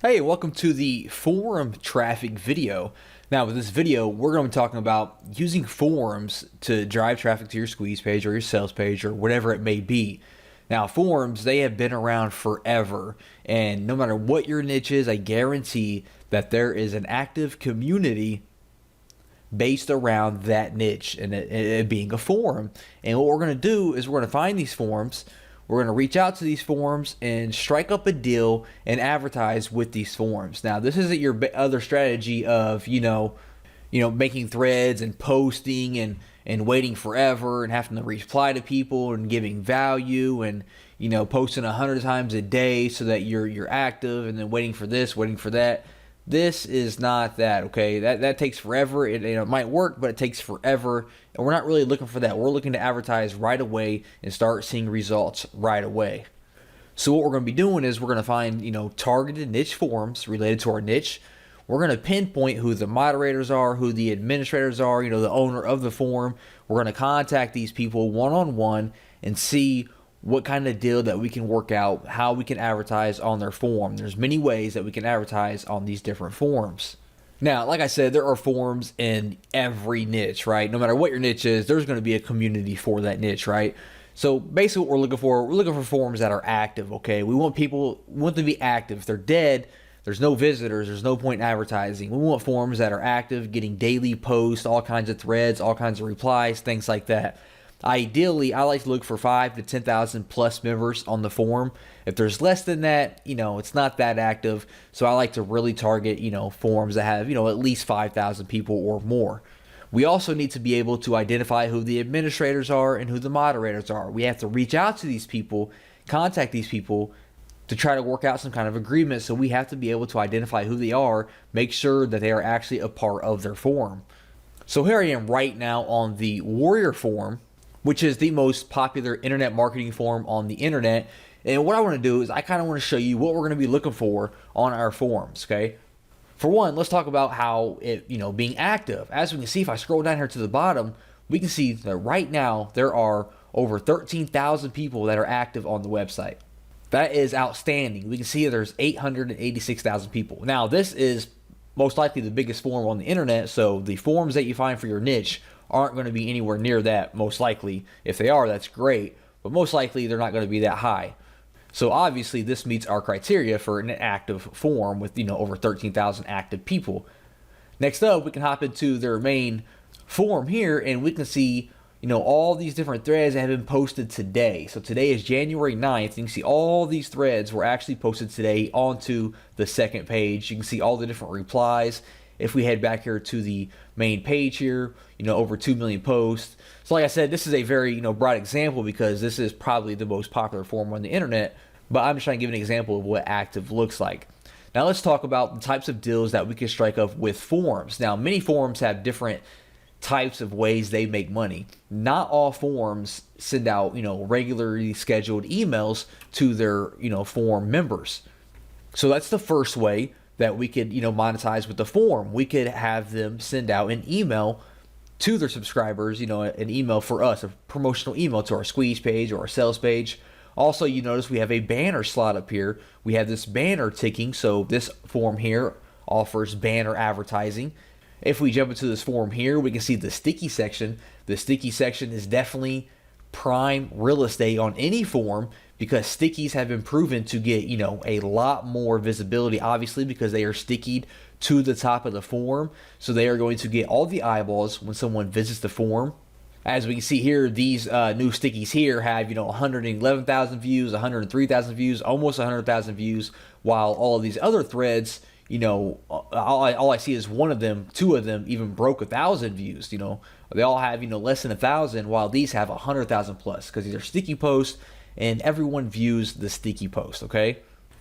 Hey, welcome to the forum traffic video. Now, with this video, we're going to be talking about using forums to drive traffic to your squeeze page or your sales page or whatever it may be. Now, forums, they have been around forever, and no matter what your niche is, I guarantee that there is an active community based around that niche and it being a forum. And what we're going to do is we're going to find these forums. We're going to reach out to these forums and strike up a deal and advertise with these forums. Now, this isn't your other strategy of, making threads and posting and waiting forever and having to reply to people and giving value and, posting 100 times a day so that you're active and then waiting for this, waiting for that. This is not that, okay? That takes forever. It might work, but it takes forever. And we're not really looking for that. We're looking to advertise right away and start seeing results right away. So what we're going to be doing is we're going to find, targeted niche forums related to our niche. We're going to pinpoint who the moderators are, who the administrators are, the owner of the forum. We're going to contact these people one-on-one and see what kind of deal that we can work out, how we can advertise on their forum. There's many ways that we can advertise on these different forums. Now, like I said, there are forums in every niche, right? No matter what your niche is, there's going to be a community for that niche, right? So basically what we're looking for forums that are active, okay? We want them to be active. If they're dead, there's no visitors, there's no point in advertising. We want forums that are active, getting daily posts, all kinds of threads, all kinds of replies, things like that. Ideally, I like to look for 5,000 to 10,000 plus members on the forum. If there's less than that, it's not that active. So I like to really target, forums that have, at least 5,000 people or more. We also need to be able to identify who the administrators are and who the moderators are. We have to reach out to these people, contact these people to try to work out some kind of agreement. So we have to be able to identify who they are, make sure that they are actually a part of their forum. So here I am right now on the Warrior forum, which is the most popular internet marketing forum on the internet. And what I want to do is I kind of want to show you what we're going to be looking for on our forums, okay? For one, let's talk about how it, being active. As we can see, if I scroll down here to the bottom, we can see that right now there are over 13,000 people that are active on the website. That is outstanding. We can see there's 886,000 people. Now, this is most likely the biggest forum on the internet, so the forums that you find for your niche aren't going to be anywhere near that, most likely. If they are, that's great, but most likely they're not going to be that high. So obviously this meets our criteria for an active forum with, over 13,000 active people. Next up, we can hop into their main forum here and we can see, all these different threads that have been posted today. So today is January 9th. You can see all these threads were actually posted today onto the second page. You can see all the different replies. If we head back here to the main page here, over 2 million posts. So like I said, this is a very, broad example because this is probably the most popular forum on the internet, but I'm just trying to give an example of what active looks like. Now let's talk about the types of deals that we can strike up with forums. Now, many forums have different types of ways they make money. Not all forums send out, regularly scheduled emails to their, forum members. So that's the first way that we could, monetize with the forum. We could have them send out an email to their subscribers, an email for us, a promotional email to our squeeze page or our sales page. Also, you notice we have a banner slot up here. We have this banner ticking, so this forum here offers banner advertising. If we jump into this forum here, we can see the sticky section. The sticky section is definitely prime real estate on any forum because stickies have been proven to get, a lot more visibility, obviously, because they are stickied to the top of the forum. So they are going to get all the eyeballs when someone visits the forum. As we can see here, these new stickies here have, 111,000 views, 103,000 views, almost 100,000 views, while all of these other threads, all I see is one of them, two of them even broke 1,000 views. They all have, less than 1,000, while these have 100,000 plus because these are sticky posts and everyone views the sticky post, okay?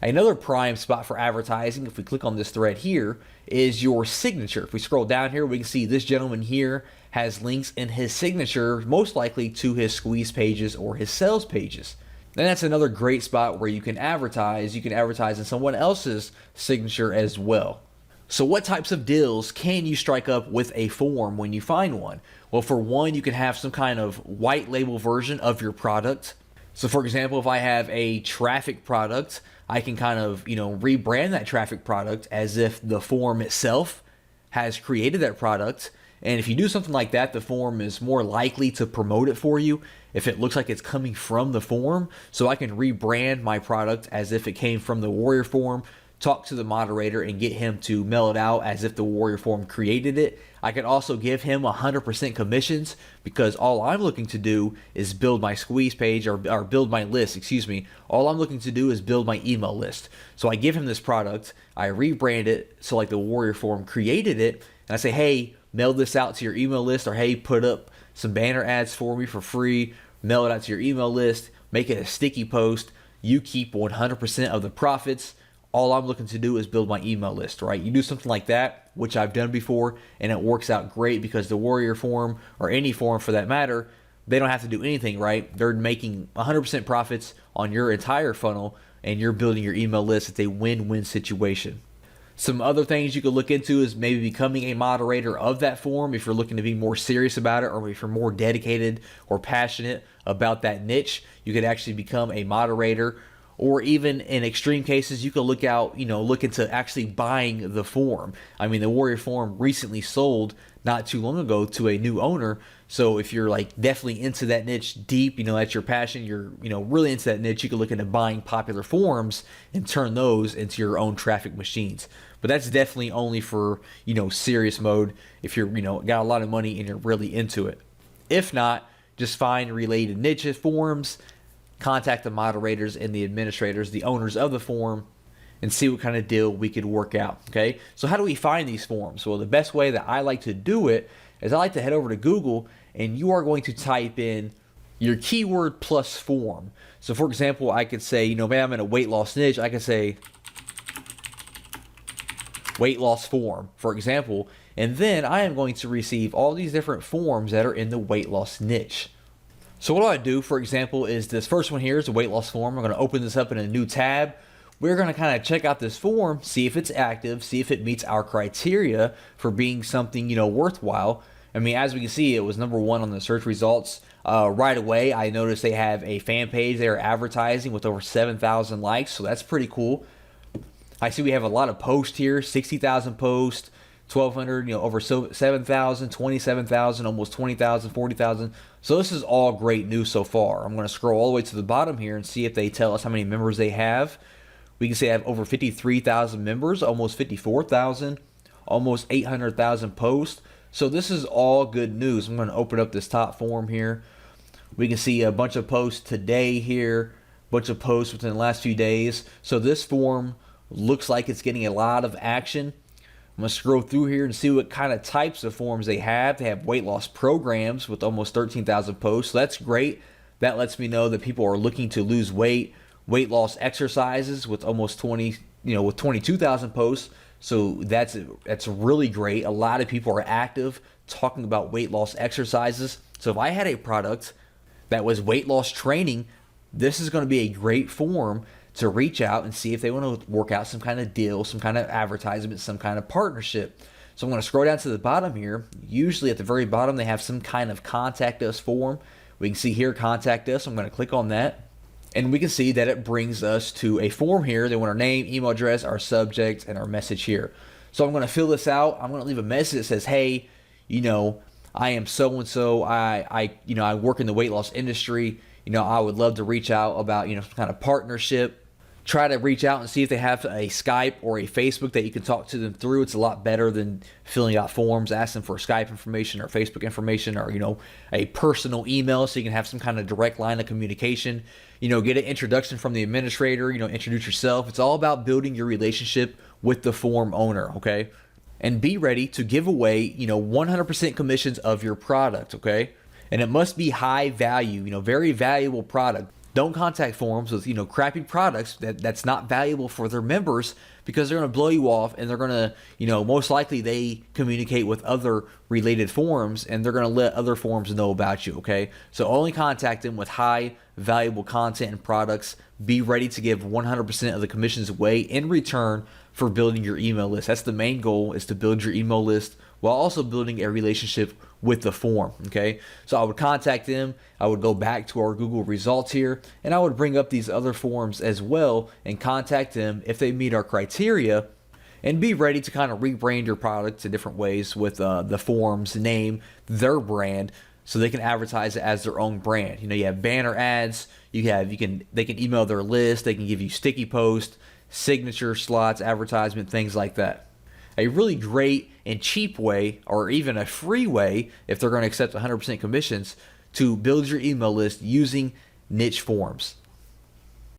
Another prime spot for advertising, if we click on this thread here, is your signature. If we scroll down here, we can see this gentleman here has links in his signature, most likely to his squeeze pages or his sales pages. And that's another great spot where you can advertise. You can advertise in someone else's signature as well. So what types of deals can you strike up with a forum when you find one? Well, for one, you can have some kind of white label version of your product. So for example, if I have a traffic product, I can kind of, rebrand that traffic product as if the forum itself has created that product. And if you do something like that, the forum is more likely to promote it for you if it looks like it's coming from the forum. So I can rebrand my product as if it came from the Warrior Forum, talk to the moderator and get him to mail it out as if the Warrior Forum created it. I can also give him 100% commissions because all I'm looking to do is build my squeeze page or build my list, excuse me. All I'm looking to do is build my email list. So I give him this product, I rebrand it so like the Warrior Forum created it, and I say, hey, mail this out to your email list, or hey, put up some banner ads for me for free, mail it out to your email list, make it a sticky post, you keep 100% of the profits. All I'm looking to do is build my email list, right? You do something like that, which I've done before, and it works out great because the Warrior Forum, or any forum for that matter, they don't have to do anything, right? They're making 100% profits on your entire funnel, and you're building your email list. It's a win-win situation. Some other things you could look into is maybe becoming a moderator of that forum if you're looking to be more serious about it, or if you're more dedicated or passionate about that niche. You could actually become a moderator, or even in extreme cases, you could look into actually buying the forum. I mean, the Warrior Forum recently sold not too long ago to a new owner. So if you're like definitely into that niche deep, that's your passion, you're, really into that niche, you can look into buying popular forums and turn those into your own traffic machines. But that's definitely only for, serious mode if you're, got a lot of money and you're really into it. If not, just find related niche forums, contact the moderators and the administrators, the owners of the forum, and see what kind of deal we could work out, okay? So how do we find these forums? Well, the best way that I like to do it is I like to head over to Google, and you are going to type in your keyword plus forum. So for example, I could say, maybe I'm in a weight loss niche, I could say weight loss forum, for example, and then I am going to receive all these different forums that are in the weight loss niche. So what I do, for example, is this first one here is a weight loss forum. I'm going to open this up in a new tab. We're going to kind of check out this forum, see if it's active, see if it meets our criteria for being something, worthwhile. I mean, as we can see, it was #1 on the search results. Right away, I noticed they have a fan page they are advertising with over 7,000 likes, so that's pretty cool. I see we have a lot of posts here, 60,000 posts, 1,200, over 7,000, 27,000, almost 20,000, 40,000. So this is all great news so far. I'm going to scroll all the way to the bottom here and see if they tell us how many members they have. We can see they have over 53,000 members, almost 54,000, almost 800,000 posts. So this is all good news. I'm going to open up this top forum here. We can see a bunch of posts today here, a bunch of posts within the last few days. So this forum looks like it's getting a lot of action. I'm going to scroll through here and see what kind of types of forums they have. They have weight loss programs with almost 13,000 posts. So that's great. That lets me know that people are looking to lose weight. Weight loss exercises with almost with 22,000 posts. So that's really great. A lot of people are active talking about weight loss exercises. So if I had a product that was weight loss training, this is going to be a great forum to reach out and see if they want to work out some kind of deal, some kind of advertisement, some kind of partnership. So I'm going to scroll down to the bottom here. Usually at the very bottom, they have some kind of contact us form. We can see here, contact us. I'm going to click on that. And we can see that it brings us to a form here. They want our name, email address, our subject, and our message here. So I'm going to fill this out. I'm going to leave a message that says, hey, I am so-and-so. I work in the weight loss industry. I would love to reach out about, some kind of partnership. Try to reach out and see if they have a Skype or a Facebook that you can talk to them through. It's a lot better than filling out forms, asking for Skype information or Facebook information, or, a personal email so you can have some kind of direct line of communication. Get an introduction from the administrator, introduce yourself. It's all about building your relationship with the forum owner, okay? And be ready to give away, 100% commissions of your product, okay? And it must be high value, very valuable product. Don't contact forums with, crappy products that's not valuable for their members, because they're going to blow you off, and they're going to, most likely they communicate with other related forums, and they're going to let other forums know about you, okay? So only contact them with high valuable content and products. Be ready to give 100% of the commissions away in return for building your email list. That's the main goal, is to build your email list while also building a relationship with the form. Okay, so I would contact them, I would go back to our Google results here, and I would bring up these other forums as well and contact them if they meet our criteria, and be ready to kind of rebrand your product in different ways with the forum's name, their brand, so they can advertise it as their own brand. You know, you have banner ads, they can email their list, they can give you sticky posts, signature slots, advertisement, things like that. A really great and cheap way, or even a free way, if they're going to accept 100% commissions, to build your email list using niche forums.